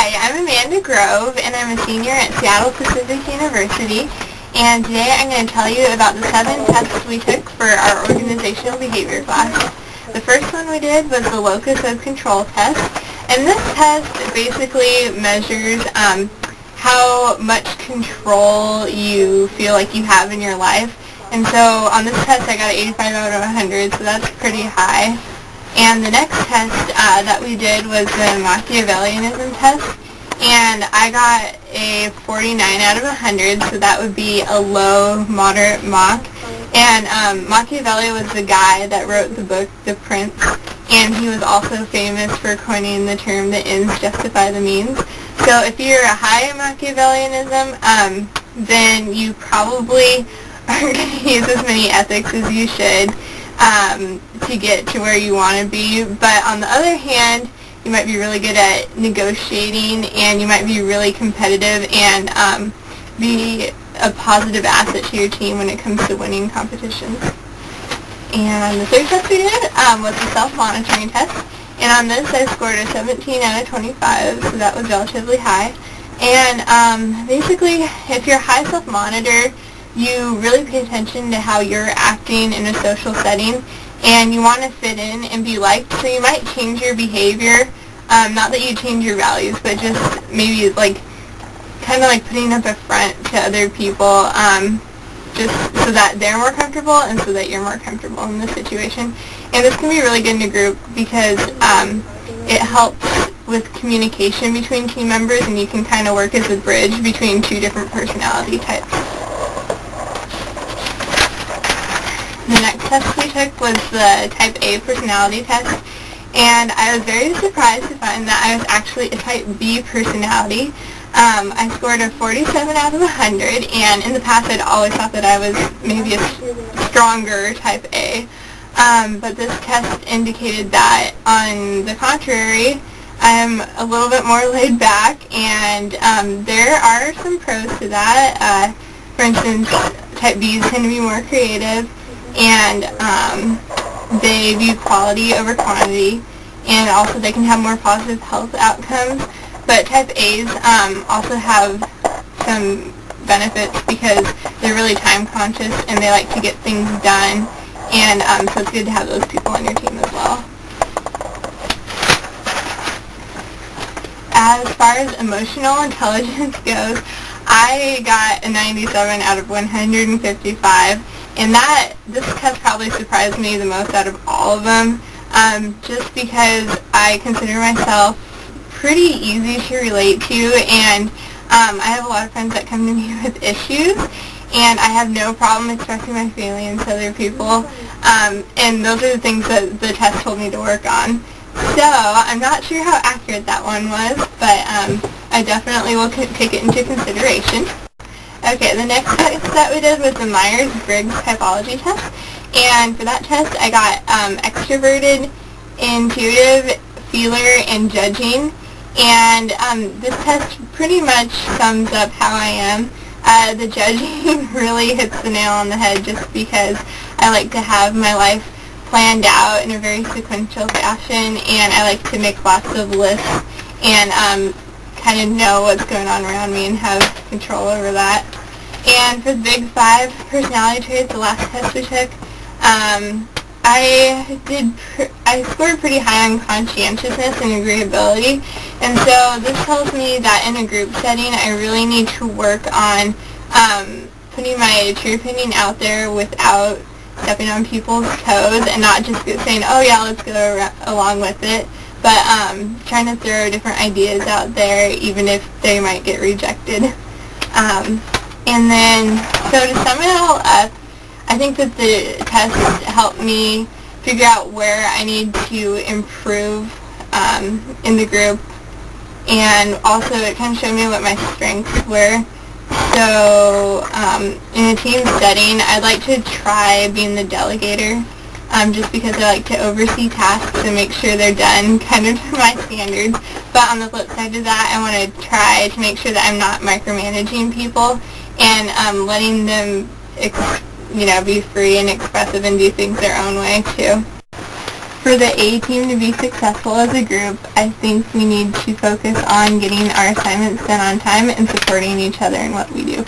Hi, I'm Amanda Grove, and I'm a senior at Seattle Pacific University, and today I'm going to tell you about the 7 tests we took for our organizational behavior class. The first one we did was the locus of control test, and this test basically measures how much control you feel like you have in your life. And so on this test I got an 85 out of 100, so that's pretty high. And the next test that we did was the Machiavellianism test, and I got a 49 out of 100, so that would be a low, moderate Mach. And Machiavelli was the guy that wrote the book The Prince, and he was also famous for coining the term the ends justify the means. So if you're a high in Machiavellianism, then you probably aren't going to use as many ethics as you should to get to where you want to be. But on the other hand, you might be really good at negotiating, and you might be really competitive and be a positive asset to your team when it comes to winning competitions. And the third test we did was the self-monitoring test, and on this I scored a 17 out of 25, so that was relatively high. And basically, if you're a high self-monitor, you really pay attention to how you're acting in a social setting, and you want to fit in and be liked, so you might change your behavior. Not that you change your values, but just maybe like kind of like putting up a front to other people, just so that they're more comfortable and so that you're more comfortable in the situation. And this can be really good in a group because it helps with communication between team members, and you can kind of work as a bridge between two different personality types. The next test we took was the Type A personality test, and I was very surprised to find that I was actually a Type B personality. I scored a 47 out of 100, and in the past I'd always thought that I was maybe a stronger Type A. But this test indicated that, on the contrary, I'm a little bit more laid back, and there are some pros to that. For instance, Type Bs tend to be more creative, and they view quality over quantity, and also they can have more positive health outcomes. But Type A's also have some benefits because they're really time conscious and they like to get things done, and so it's good to have those people on your team as well. As far as emotional intelligence goes, I got a 97 out of 155. And this test probably surprised me the most out of all of them, just because I consider myself pretty easy to relate to, and I have a lot of friends that come to me with issues, and I have no problem expressing my feelings to other people, and those are the things that the test told me to work on. So I'm not sure how accurate that one was, but I definitely will take it into consideration. Okay, the next test that we did was the Myers-Briggs typology test, and for that test I got extroverted, intuitive, feeler, and judging, and this test pretty much sums up how I am. The judging really hits the nail on the head, just because I like to have my life planned out in a very sequential fashion, and I like to make lots of lists and kind of know what's going on around me and have control over that. And for the Big 5 personality traits, the last test we took, I scored pretty high on conscientiousness and agreeability, and so this tells me that in a group setting I really need to work on putting my true opinion out there without stepping on people's toes, and not just saying, oh yeah, let's go along with it, but trying to throw different ideas out there even if they might get rejected. And then, so to sum it all up, I think that the test helped me figure out where I need to improve in the group, and also it kind of showed me what my strengths were. So in a team setting, I'd like to try being the delegator, just because I like to oversee tasks and make sure they're done kind of to my standards. But on the flip side of that, I want to try to make sure that I'm not micromanaging people, and letting them be free and expressive and do things their own way too. For the A team to be successful as a group, I think we need to focus on getting our assignments done on time and supporting each other in what we do.